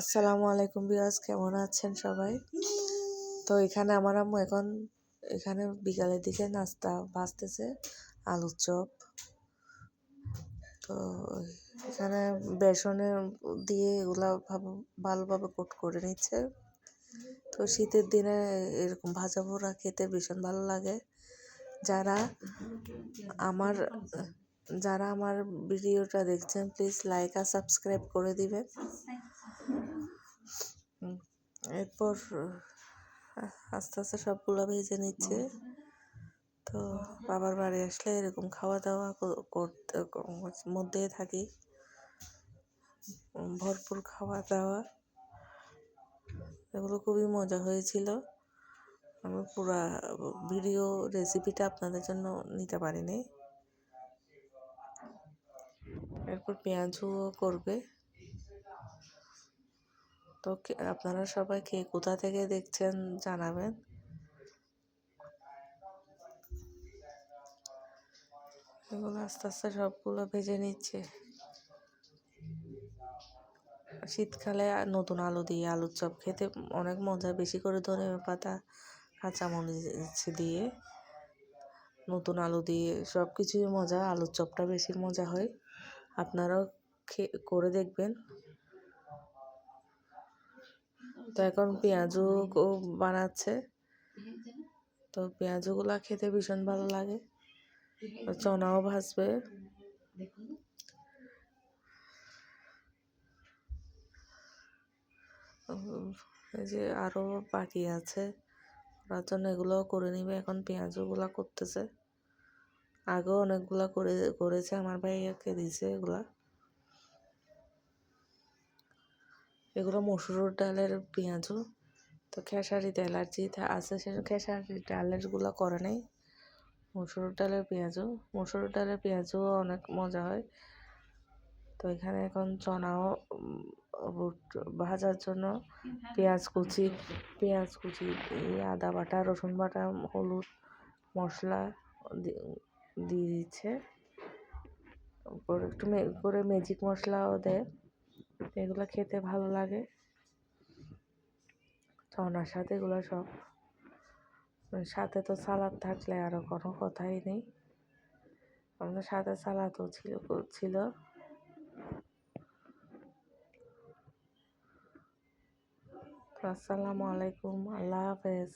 আসসালামু আলাইকুম ভিউয়ার্স, কেমন আছেন সবাই? তো এখানে আমার আম্মু এখন এখানে বিকালের দিকে নাস্তা ভাজতেছে, আলুর চপ। তো এখানে বেসনে দিয়ে এগুলা ভালোভাবে কোট করে নিচ্ছে। তো শীতের দিনে এরকম ভাজা পোড়া খেতে ভীষণ ভালো লাগে। যারা আমার যারা আমার ভিডিওটা দেখছেন প্লিজ লাইক আর সাবস্ক্রাইব করে দিবেন। এরপর আস্তে আস্তে সবগুলো ভেজে নিচ্ছে। তো বাবার বাড়ি আসলে এরকম খাওয়া দাওয়া করতে মধ্যে থাকি, ভরপুর খাওয়া দাওয়া। এগুলো খুবই মজা হয়েছিল। আমি পুরা ভিডিও রেসিপিটা আপনাদের জন্য নিতে পারিনি। এরপর পেঁয়াজও করবে। তো আপনারা সবাই কে কোথা থেকে দেখছেন জানাবেন। এগুলো আস্তে আস্তে সবগুলো ভেজে নিচ্ছে। শীতকালে নতুন আলু দিয়ে আলুর চপ খেতে অনেক মজা, বেশি করে ধনেপাতা পাতা কাঁচামরিচ দিয়ে নতুন আলু দিয়ে সব কিছুই মজা, আলুর চপটা বেশি মজা হয়। আপনারাও করে দেখবেন। তো এখন পেঁয়াজও বানাচ্ছে। তো পেঁয়াজগুলা খেতে ভীষণ ভালো লাগে। চনাও ভাজবে। এই যে আরো বাকি আছে, ওর জন্য এগুলোও করে নিবে। এখন পেঁয়াজগুলা করতেছে। আগেও অনেকগুলা করেছে, আমার ভাইয়াকে দিয়েছে এগুলো মসুর ডালের পেঁয়াজু। তো খেসারিতে অ্যালার্জি আছে, সে খেসারি ডালের গুলো করে নেই। মসুর ডালের পেঁয়াজও অনেক মজা হয়। তো এখানে এখন চনাও ভাজার জন্য পেঁয়াজ কুচি আদা বাটা, রসুন বাটা, হলুদ, মশলা দিয়ে দিচ্ছে। তারপর একটু করে ম্যাজিক মশলাও দেয়। এগুলো খেতে ভালো লাগে চনার সাথে। এগুলো সব সাথে তো সালাদ থাকলে আরও কোনো কথাই নেই। আমাদের সাথে সালাদও ছিল। আসসালামু আলাইকুম, আল্লাহ হাফেজ।